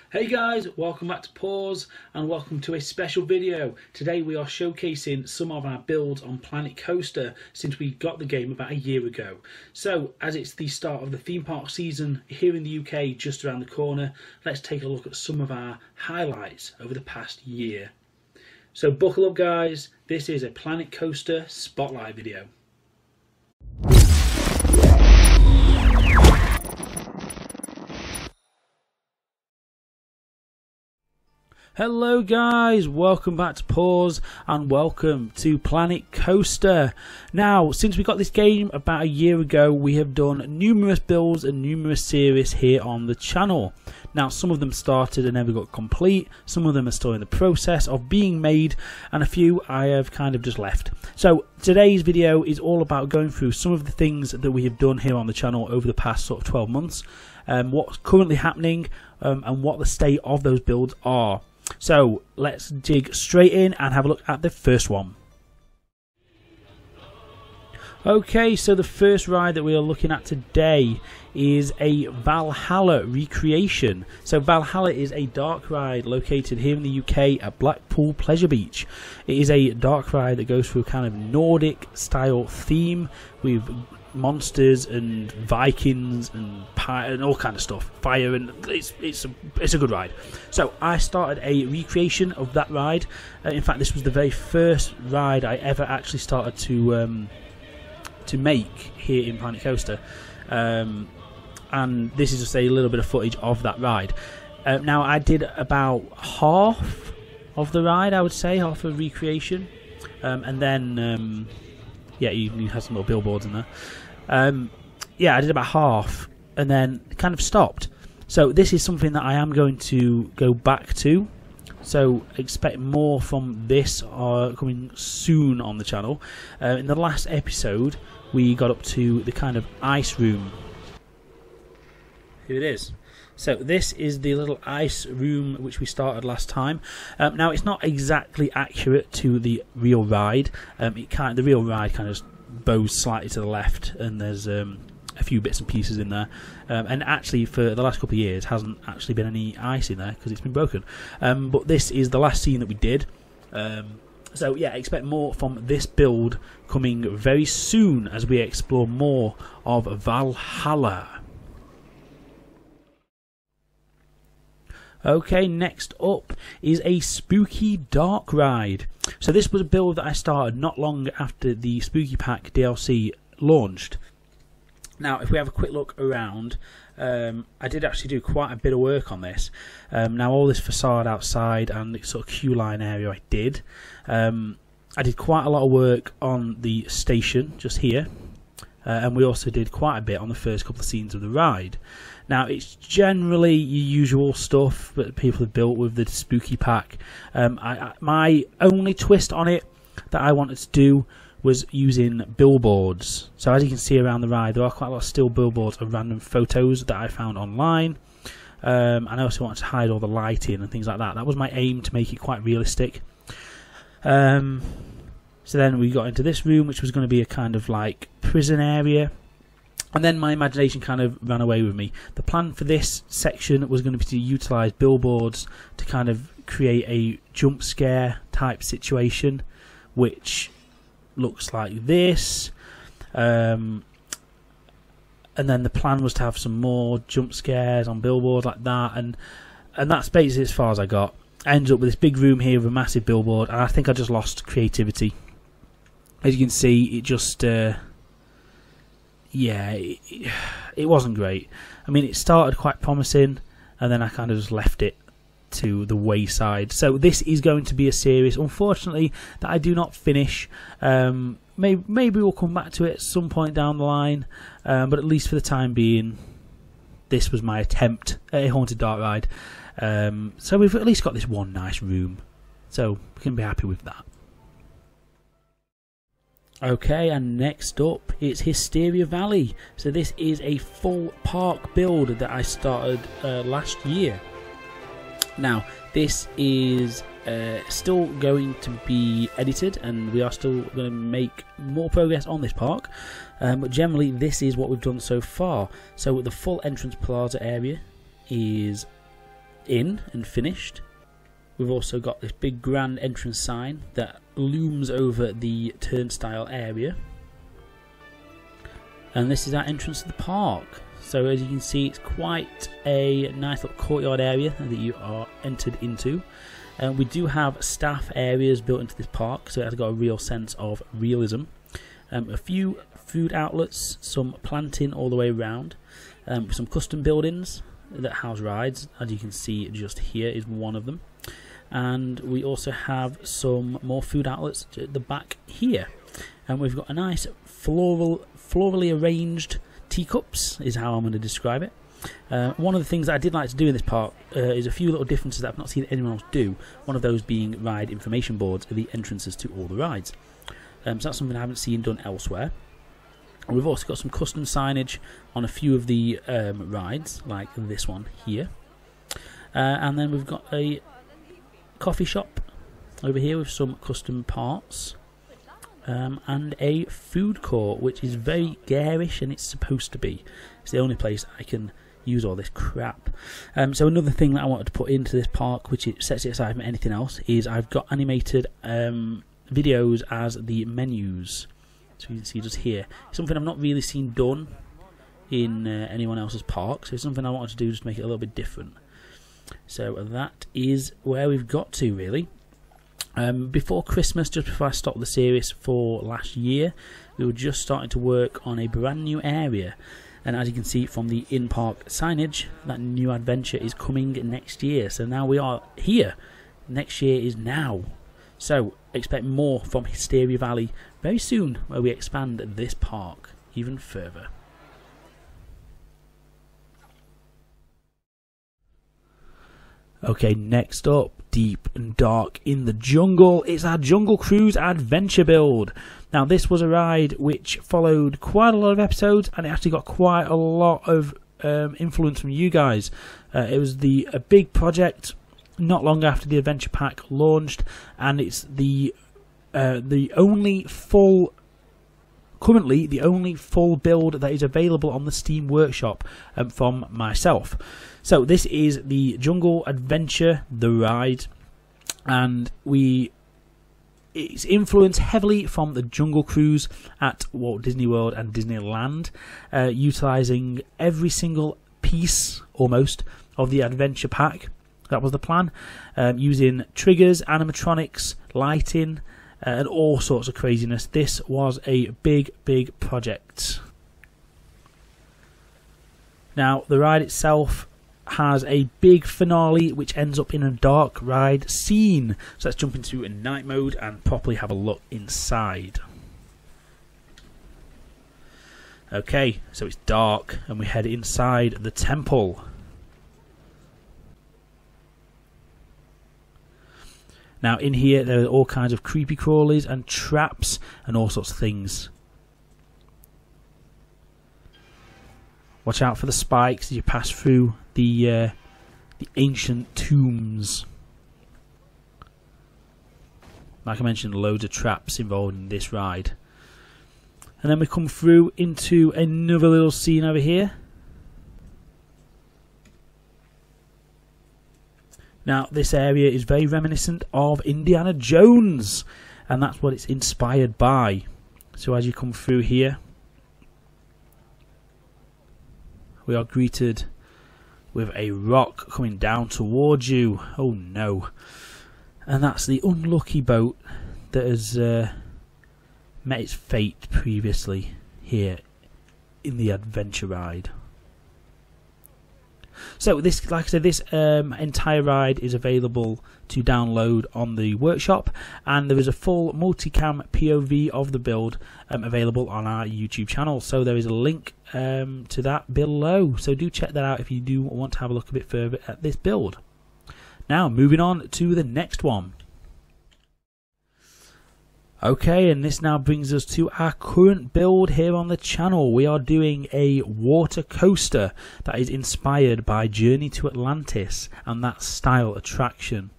Hey guys, welcome back to Pause and welcome to a special video. Today we are showcasing some of our builds on Planet Coaster since we got the game about a year ago. So as it's the start of the theme park season here in the UK just around the corner, let's take a look at some of our highlights over the past year. So buckle up guys, this is a Planet Coaster spotlight video. Hello guys, welcome back to Pause and welcome to Planet Coaster. Now, since we got this game about a year ago, we have done numerous builds and numerous series here on the channel. Now, some of them started and never got complete, some of them are still in the process of being made, and a few I have kind of just left. So today's video is all about going through some of the things that we have done here on the channel over the past sort of 12 months, what's currently happening, and what the state of those builds are. So let's dig straight in and have a look at the first one. Okay, so the first ride that we are looking at today is a Valhalla recreation. So Valhalla is a dark ride located here in the UK at Blackpool Pleasure Beach. It is a dark ride that goes through a kind of Nordic style theme with monsters and Vikings and all kind of stuff, fire, and it's a good ride. So I started a recreation of that ride. In fact, this was the very first ride I ever actually started to make here in Planet Coaster, and this is just a little bit of footage of that ride. Now I did about half of the ride, I would say, half of recreation, and then yeah, you had some little billboards in there. Yeah, I did about half and then kind of stopped. So this is something that I am going to go back to. So expect more from this coming soon on the channel. In the last episode, we got up to the kind of ice room. Here it is. So this is the little ice room which we started last time. Now it's not exactly accurate to the real ride. The real ride kind of bows slightly to the left, and there's a few bits and pieces in there. And actually, for the last couple of years, hasn't actually been any ice in there because it's been broken. But this is the last scene that we did. So yeah, expect more from this build coming very soon as we explore more of Valhalla. Okay, next up is a spooky dark ride. So this was a build that I started not long after the Spooky Pack DLC launched. Now, if we have a quick look around, I did actually do quite a bit of work on this. Now, all this facade outside and the sort of queue line area I did. I did quite a lot of work on the station just here. And we also did quite a bit on the first couple of scenes of the ride. Now, it's generally your usual stuff that people have built with the Spooky Pack. My only twist on it that I wanted to do was using billboards. So as you can see around the ride, there are quite a lot of still billboards of random photos that I found online. And I also wanted to hide all the lighting and things like that. That was my aim, to make it quite realistic. So then we got into this room, which was going to be a kind of like prison area. And then my imagination kind of ran away with me. The plan for this section was going to be to utilise billboards to kind of create a jump scare type situation, which looks like this. And then the plan was to have some more jump scares on billboards like that. And that's basically as far as I got. I ended up with this big room here with a massive billboard, and I think I just lost creativity. As you can see, it just... yeah, it wasn't great. I mean, it started quite promising, and then I kind of just left it to the wayside. So this is going to be a series, unfortunately, that I do not finish. Maybe we'll come back to it at some point down the line, but at least for the time being, this was my attempt at a haunted dark ride. So we've at least got this one nice room, so we can be happy with that. Okay, and next up it's Hysteria Valley. So this is a full park build that I started last year. Now this is still going to be edited, and we are still going to make more progress on this park, but generally this is what we've done so far. So the full entrance plaza area is in and finished. We've also got this big grand entrance sign that looms over the turnstile area. And this is our entrance to the park. So as you can see, it's quite a nice little courtyard area that you are entered into. We do have staff areas built into this park, so it has got a real sense of realism. A few food outlets, some planting all the way around, some custom buildings that house rides. As you can see, just here is one of them. And we also have some more food outlets at the back here. And we've got a nice florally arranged teacups, is how I'm going to describe it. One of the things that I did like to do in this park is a few little differences that I've not seen anyone else do. One of those being ride information boards at the entrances to all the rides. So that's something I haven't seen done elsewhere. We've also got some custom signage on a few of the rides, like this one here. And then we've got a coffee shop over here with some custom parts. And a food court, which is very garish, and it's supposed to be. It's the only place I can use all this crap. So another thing that I wanted to put into this park, which it sets it aside from anything else, is I've got animated videos as the menus. So you can see just here. Something I've not really seen done in anyone else's park, so it's something I wanted to do just to make it a little bit different. So that is where we've got to, really. Before Christmas, just before I stopped the series for last year, we were just starting to work on a brand new area. And as you can see from the in-park signage, that new adventure is coming next year. So now we are here. Next year is now. So expect more from Hysteria Valley very soon, where we expand this park even further. Okay, next up, deep and dark in the jungle. It's our Jungle Cruise adventure build. Now, this was a ride which followed quite a lot of episodes, and it actually got quite a lot of influence from you guys. It was a big project not long after the adventure pack launched, and it's currently the only full build that is available on the Steam Workshop from myself. So this is the Jungle Adventure, the ride, and it's influenced heavily from the Jungle Cruise at Walt Disney World and Disneyland, utilising every single piece, almost, of the adventure pack. That was the plan, using triggers, animatronics, lighting, and all sorts of craziness. This was a big project. Now, the ride itself has a big finale which ends up in a dark ride scene. So let's jump into a night mode and properly have a look inside. Okay, so it's dark and we head inside the temple. Now in here there are all kinds of creepy crawlies and traps and all sorts of things. Watch out for the spikes as you pass through the ancient tombs. Like I mentioned, loads of traps involved in this ride. And then we come through into another little scene over here. Now this area is very reminiscent of Indiana Jones, and that's what it's inspired by. So as you come through here, we are greeted with a rock coming down towards you. Oh no. And that's the unlucky boat that has met its fate previously here in the adventure ride. So this, like I said, this entire ride is available to download on the workshop, and there is a full multicam POV of the build available on our YouTube channel. So there is a link to that below. So do check that out if you do want to have a look a bit further at this build. Now moving on to the next one. Okay, and this now brings us to our current build here on the channel. We are doing a water coaster that is inspired by Journey to Atlantis and that style attraction.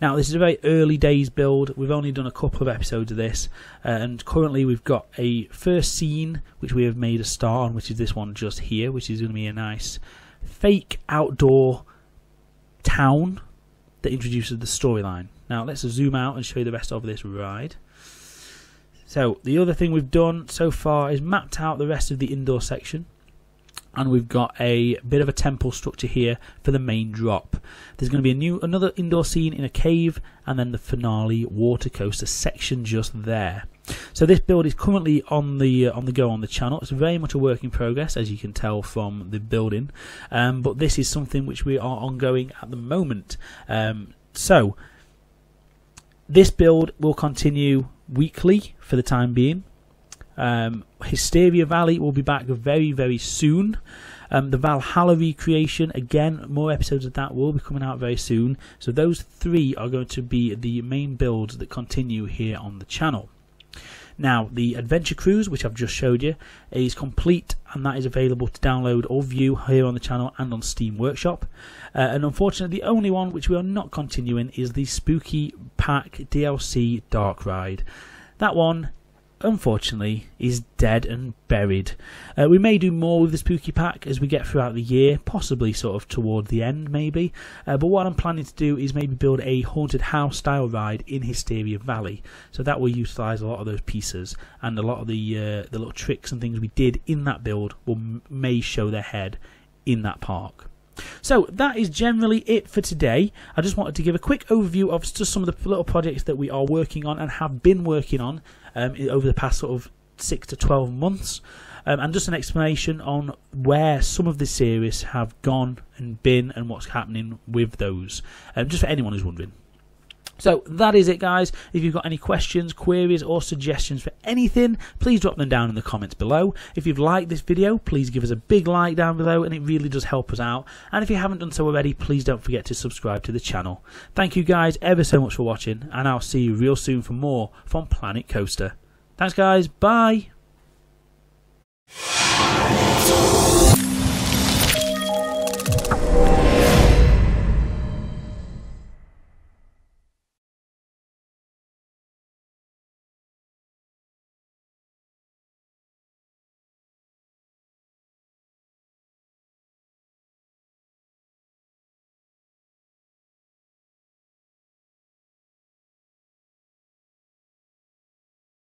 Now this is a very early days build. We've only done a couple of episodes of this, and currently we've got a first scene which we have made a start on, which is this one just here, which is going to be a nice fake outdoor town that introduces the storyline. Now let's zoom out and show you the rest of this ride. So the other thing we've done so far is mapped out the rest of the indoor section, and we've got a bit of a temple structure here for the main drop. There's going to be another indoor scene in a cave, and then the finale water coaster section just there. So this build is currently on the go on the channel. It's very much a work in progress, as you can tell from the building, but this is something which we are ongoing at the moment. So this build will continue weekly for the time being. Hysteria Valley will be back very, very soon. The Valhalla recreation, again, more episodes of that will be coming out very soon. So those three are going to be the main builds that continue here on the channel. Now, the Adventure Cruise, which I've just showed you, is complete, and that is available to download or view here on the channel and on Steam Workshop. And unfortunately, the only one which we are not continuing is the Spooky Pack DLC Dark Ride. That one, unfortunately, is dead and buried. We may do more with the Spooky Pack as we get throughout the year, possibly sort of toward the end maybe, but what I'm planning to do is maybe build a haunted house style ride in Hysteria Valley, so that will utilise a lot of those pieces, and a lot of the little tricks and things we did in that build may show their head in that park. So that is generally it for today. I just wanted to give a quick overview of just some of the little projects that we are working on and have been working on over the past sort of 6 to 12 months, and just an explanation on where some of the series have gone and been and what's happening with those, just for anyone who's wondering. So that is it, guys. If you've got any questions, queries or suggestions for anything, please drop them down in the comments below. If you've liked this video, please give us a big like down below, and it really does help us out. And if you haven't done so already, please don't forget to subscribe to the channel. Thank you guys ever so much for watching, and I'll see you real soon for more from Planet Coaster. Thanks guys, bye!